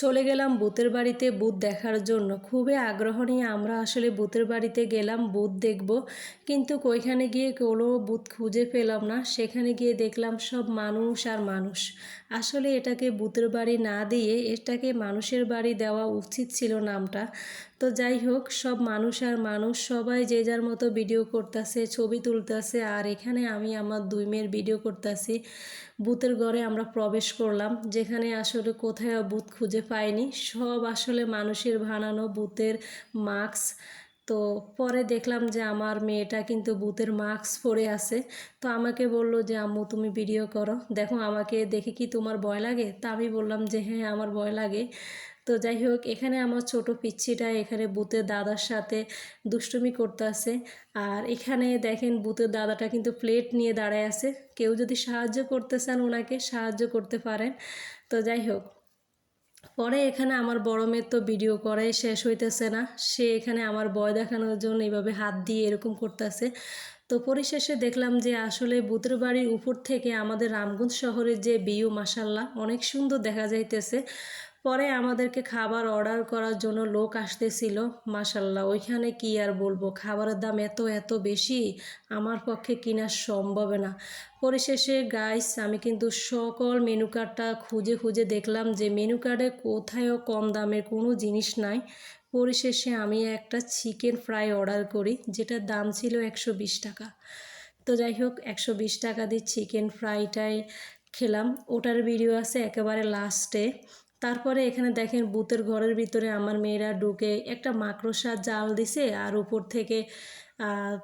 চলে গেলাম ভূতের বাড়িতে ভূত দেখার জন্য। খুবই আগ্রহ নিয়ে আমরা আসলে ভূতের বাড়িতে গেলাম ভূত দেখব, কিন্তু ওইখানে গিয়ে কোনো ভূত খুঁজে পেলাম না। সেখানে গিয়ে দেখলাম সব মানুষ আর মানুষ। আসলে এটাকে ভূতের বাড়ি না দিয়ে এটাকে মানুষের বাড়ি দেওয়া উচিত ছিল নামটা। তো যাই হোক, সব মানুষ আর মানুষ, সবাই যে যার মতো ভিডিও করতেছে, ছবি তুলতেছে, আর এখানে আমি আমার দুই মেয়ের ভিডিও করতেছি। ভূতের ঘরে আমরা প্রবেশ করলাম, যেখানে আসলে কোথাও ভূত খুঁজে পাইনি, সব আসলে মানুষের বানানো ভূতের মাস্ক। তো পরে দেখলাম যে আমার মেয়েটা কিন্তু ভূতের মাস্ক পরে আছে। তো আমাকে বলল যে আম্মু তুমি ভিডিও করো, দেখো আমাকে দেখে কি তোমার ভয় লাগে? তা আমি বললাম যে হ্যাঁ আমার ভয় লাগে। তো যাই হোক, এখানে আমার ছোট পিচ্ছিটা এখানে ভূতের দাদার সাথে দুষ্টুমি করতেছে। আর এখানে দেখেন ভূতের দাদাটা কিন্তু প্লেট নিয়ে দাঁড়ায় আছে। কেউ যদি সাহায্য করতে চান ওনাকে সাহায্য করতে পারেন। তো যাই হোক, পরে এখানে আমার বড় মেয়ের তো ভিডিও করাই শেষ হইতেছে না, সে এখানে আমার ভয় দেখানোর জন্য এইভাবে হাত দিয়ে এরকম করতেছে। তো পরিশেষে দেখলাম যে আসলে ভূতের বাড়ির উপর থেকে আমাদের রামগঞ্জ শহরের যে ভিউ মাসাল্লাহ অনেক সুন্দর দেখা যাইতেছে। পরে আমাদেরকে খাবার অর্ডার করার জন্য লোক আসতেছিল। মাসাল্লাহ ওইখানে কি আর বলবো, খাবারের দাম এত এত বেশি, আমার পক্ষে কেনা সম্ভব না। পরিশেষে গাইস আমি কিন্তু সকল মেনু কার্ডটা খুঁজে খুঁজে দেখলাম যে মেনু কার্ডে কোথায়ও কম দামের কোনো জিনিস নাই। পরিশেষে আমি একটা চিকেন ফ্রাই অর্ডার করি, যেটার দাম ছিল 120 টাকা। তো যাই হোক, 120 টাকা দিয়ে চিকেন ফ্রাইটাই খেলাম। ওটার ভিডিও আছে একেবারে লাস্টে। তারপরে এখানে দেখেন ভূতের ঘরের ভিতরে আমার মেয়েরা ঢুকে একটা মাকড়সার জাল দিছে, আর উপর থেকে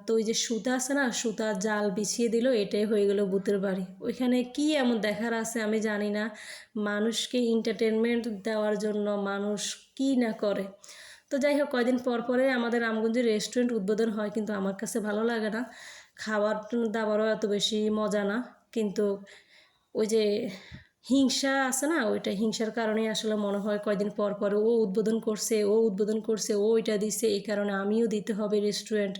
তো ওই যে সুতা আছে না, সুতার জাল বিছিয়ে দিল, এটাই হয়ে গেল ভূতের বাড়ি। ওইখানে কি এমন দেখার আছে আমি জানি না। মানুষকে এন্টারটেনমেন্ট দেওয়ার জন্য মানুষ কি না করে। তো যাই হোক, কয়দিন পর পরে আমাদের রামগঞ্জে রেস্টুরেন্ট উদ্বোধন হয়, কিন্তু আমার কাছে ভালো লাগে না। খাবার দাবারও এত বেশি মজা না, কিন্তু ওই যে হিংসা আছে না, ওইটা হিংসার কারণে আসলে মনে হয় কয়দিন পর পর ও উদ্বোধন করছে, ও উদ্বোধন করছে, ও ওইটা দিছে, এই কারণে আমিও দিতে হবে রেস্টুরেন্ট।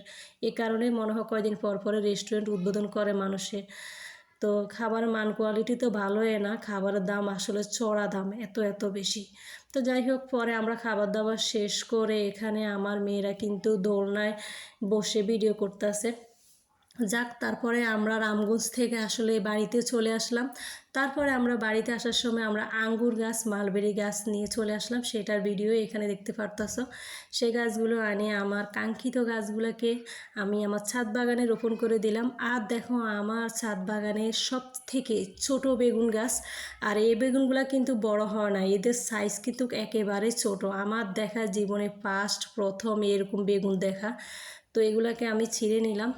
এই কারণে মনে হয় কয়দিন পর পরে রেস্টুরেন্ট উদ্বোধন করে মানুষে। তো খাবারের মান কোয়ালিটি তো ভালোই না, খাবারের দাম আসলে চড়া দাম, এত এত বেশি। তো যাই হোক, পরে আমরা খাবার দাবার শেষ করে এখানে আমার মেয়েরা কিন্তু দোলনায় বসে ভিডিও করতেছে। যাক, তারপরে আমরা রামগঞ্জ থেকে আসলে বাড়িতে চলে আসলাম। তারপরে আমরা বাড়িতে আসার সময় আমরা আঙ্গুর গাছ, মালবেরি গাছ নিয়ে চলে আসলাম, সেটার ভিডিও এখানে দেখতে পারতাছো। সেই গাছগুলো আনে আমার কাঙ্ক্ষিত গাছগুলোকে আমি আমার ছাদ বাগানে রোপণ করে দিলাম। আর দেখো আমার ছাদ বাগানের সব থেকে ছোট বেগুন গাছ, আর এই বেগুনগুলো কিন্তু বড় হয় না, এদের সাইজ কিন্তু একেবারে ছোট। আমার দেখা জীবনে প্রথম এরকম বেগুন দেখা। তো এগুলাকে আমি ছিঁড়ে নিলাম।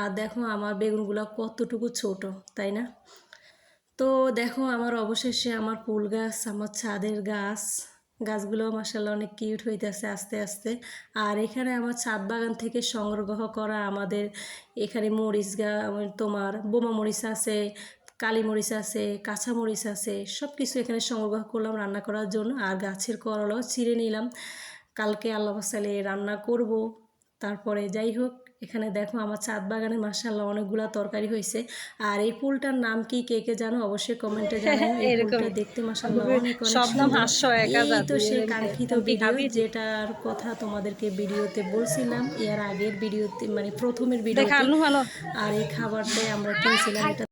আর দেখো আমার বেগুনগুলো কতটুকু ছোট, তাই না? তো দেখো আমার অবশেষে আমার ফুল গাছ, আমার ছাদের গাছগুলো মাশাআল্লাহ অনেক কিউট হইতেছে আস্তে আস্তে। আর এখানে আমার ছাদ বাগান থেকে সংগ্রহ করা আমাদের এখানে মরিচ তোমার বোমা মরিচ আছে, কালি মরিচ আছে, কাঁচা মরিচ আছে, সব কিছু এখানে সংগ্রহ করলাম রান্না করার জন্য। আর গাছের করলাও ছিঁড়ে নিলাম, কালকে আল্লাহ সালে রান্না করব। তারপরে যাই হোক, এখানে দেখো আমার ছাদ বাগানে মাশাআল্লাহ অনেকগুলা তরকারি হয়েছে। আর এই ফুলটার নাম কি, কে কে জানো অবশ্যই কমেন্টে জানিও। এই ফুলটা দেখতে মাশাআল্লাহ অনেক অনেক সুন্দর। এই তো সেই কাঙ্ক্ষিত ভিডিও, যেটার কথা তোমাদেরকে ভিডিওতে বলছিলাম, এর আগের ভিডিওতে মানে প্রথমের ভিডিওতে। আর এই খাবারটাই আমরা কিনছিলাম, এটা